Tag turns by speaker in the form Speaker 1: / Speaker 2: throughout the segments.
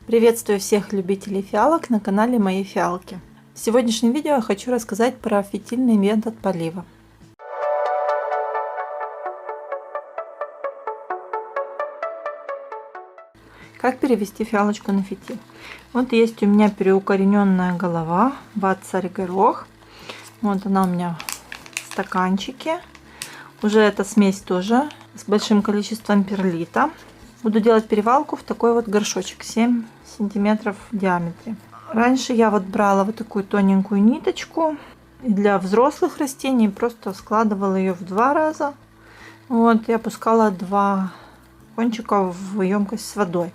Speaker 1: Приветствую всех любителей фиалок на канале Мои Фиалки. В сегодняшнем видео я хочу рассказать про фитильный метод полива. Как перевести фиалочку на фитиль? Вот есть у меня переукорененная голова, Ват-Царь Горох. Вот она у меня в стаканчике. Уже эта смесь тоже с большим количеством перлита. Буду делать перевалку в такой вот горшочек 7 сантиметров в диаметре. Раньше я вот брала вот такую тоненькую ниточку для взрослых растений, просто складывала ее в 2 раза. Вот, и опускала 2 кончика в емкость с водой.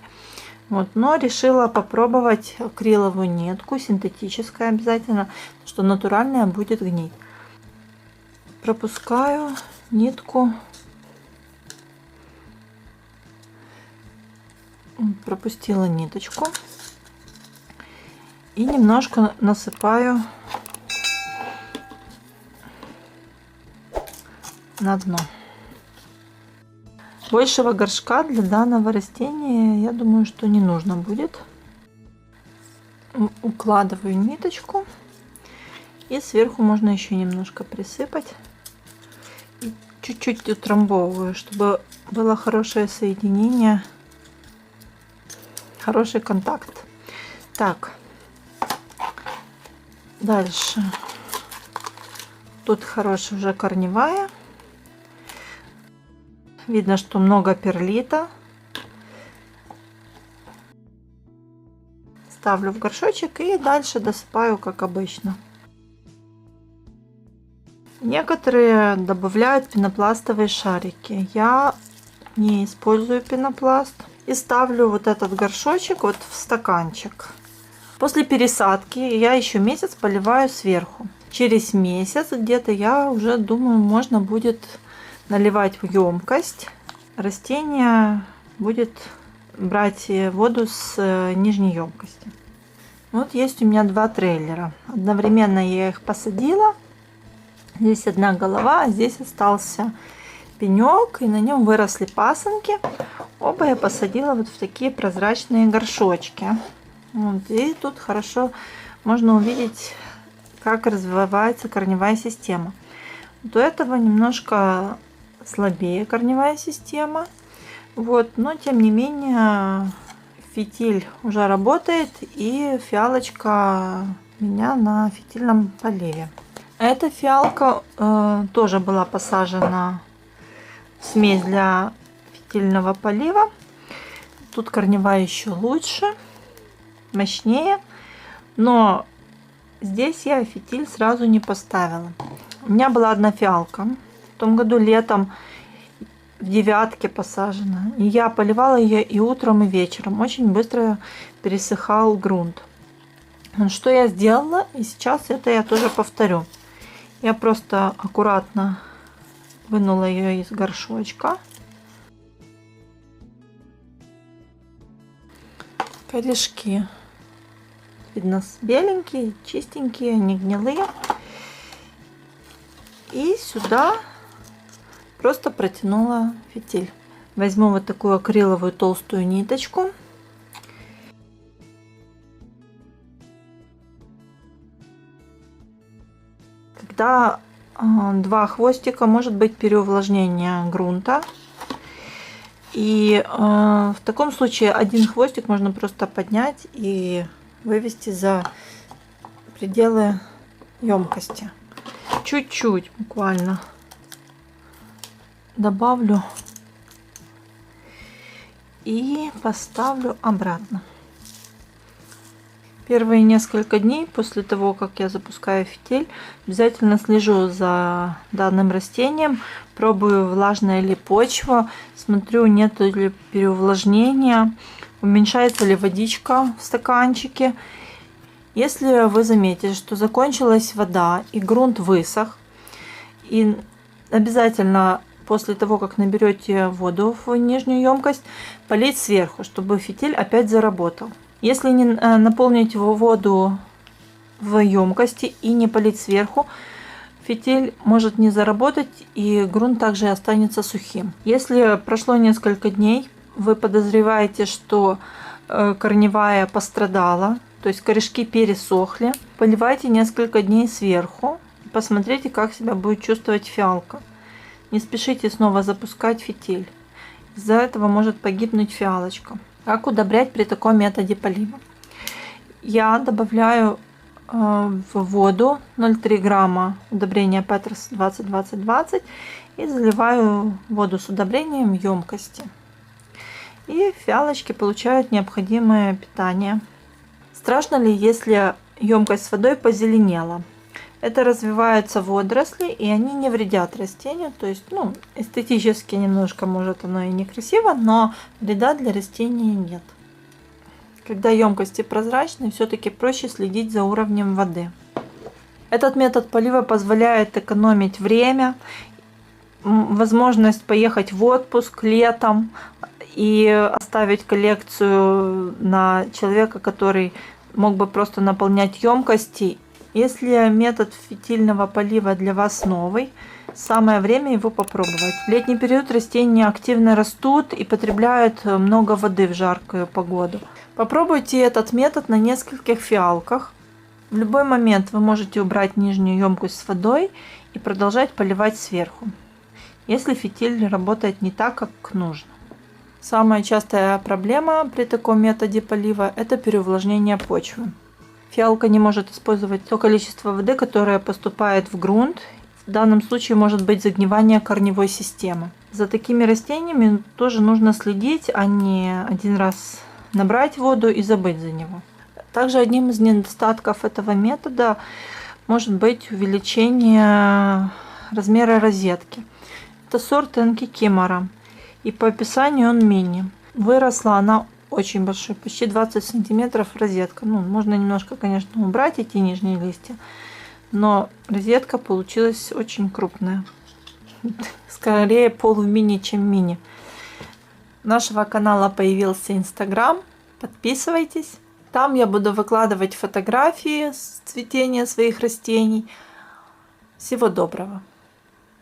Speaker 1: Вот, но решила попробовать акриловую нитку, синтетическая обязательно, что натуральная будет гнить. Пропускаю нитку. Пропустила ниточку и немножко насыпаю на дно. Большего горшка для данного растения, я думаю, что не нужно будет. Укладываю ниточку и сверху можно еще немножко присыпать. Чуть-чуть утрамбовываю, чтобы было хорошее соединение, хороший контакт. Так, дальше. Тут хорошая уже корневая. Видно, что много перлита. Ставлю в горшочек и дальше досыпаю, как обычно. Некоторые добавляют пенопластовые шарики. Я не использую пенопласт. И ставлю вот этот горшочек вот в стаканчик. После пересадки я еще месяц поливаю сверху. Через месяц где-то я уже думаю, можно будет наливать в емкость. Растение будет брать воду с нижней емкости. Вот есть у меня 2 трейлера. Одновременно я их посадила. Здесь одна голова, а здесь остался пенек, и на нем выросли пасынки. Оба я посадила вот в такие прозрачные горшочки. Вот, и тут хорошо можно увидеть, как развивается корневая система. До этого немножко слабее корневая система. Вот, но тем не менее фитиль уже работает, и фиалочка у меня на фитильном поливе. Эта фиалка тоже была посажена в смесь для фитильного полива. Тут корневая еще лучше, мощнее, но здесь я фитиль сразу не поставила. У меня была одна фиалка, в том году летом в 9 посажена, и я поливала ее и утром, и вечером. Очень быстро пересыхал грунт. Что я сделала, и сейчас это я тоже повторю. Я просто аккуратно вынула ее из горшочка. Корешки, видно, беленькие, чистенькие, не гнилые. И сюда просто протянула фитиль. Возьму вот такую акриловую толстую ниточку. Когда 2 хвостика, может быть переувлажнение грунта. И в таком случае один хвостик можно просто поднять и вывести за пределы емкости. Чуть-чуть буквально добавлю и поставлю обратно. Первые несколько дней после того, как я запускаю фитиль, обязательно слежу за данным растением, пробую, влажная ли почва, смотрю, нет ли переувлажнения, уменьшается ли водичка в стаканчике. Если вы заметите, что закончилась вода и грунт высох, и обязательно после того, как наберете воду в нижнюю емкость, полить сверху, чтобы фитиль опять заработал. Если не наполнить воду в емкости и не полить сверху, фитиль может не заработать, и грунт также останется сухим. Если прошло несколько дней, вы подозреваете, что корневая пострадала, то есть корешки пересохли, поливайте несколько дней сверху. Посмотрите, как себя будет чувствовать фиалка. Не спешите снова запускать фитиль. Из-за этого может погибнуть фиалочка. Как удобрять при таком методе полива? Я добавляю в воду 0,3 грамма удобрения Peters 20-20-20 и заливаю воду с удобрением в емкости. И фиалочки получают необходимое питание. Страшно ли, если емкость с водой позеленела? Это развиваются водоросли, и они не вредят растению. То есть, эстетически немножко, может, оно и некрасиво, но вреда для растения нет. Когда емкости прозрачные, все-таки проще следить за уровнем воды. Этот метод полива позволяет экономить время, возможность поехать в отпуск летом и оставить коллекцию на человека, который мог бы просто наполнять емкости. Если метод фитильного полива для вас новый, самое время его попробовать. В летний период растения активно растут и потребляют много воды в жаркую погоду. Попробуйте этот метод на нескольких фиалках. В любой момент вы можете убрать нижнюю емкость с водой и продолжать поливать сверху, если фитиль работает не так, как нужно. Самая частая проблема при таком методе полива – это переувлажнение почвы. Фиалка не может использовать то количество воды, которое поступает в грунт. В данном случае может быть загнивание корневой системы. За такими растениями тоже нужно следить, а не один раз набрать воду и забыть за него. Также одним из недостатков этого метода может быть увеличение размера розетки. Это сорт Энки Кимора, и по описанию он мини. Выросла она очень большой, почти 20 сантиметров розетка. Можно немножко, конечно, убрать эти нижние листья, но розетка получилась очень крупная. Скорее полумини, чем мини. У нашего канала появился Инстаграм. Подписывайтесь. Там я буду выкладывать фотографии с цветения своих растений. Всего доброго!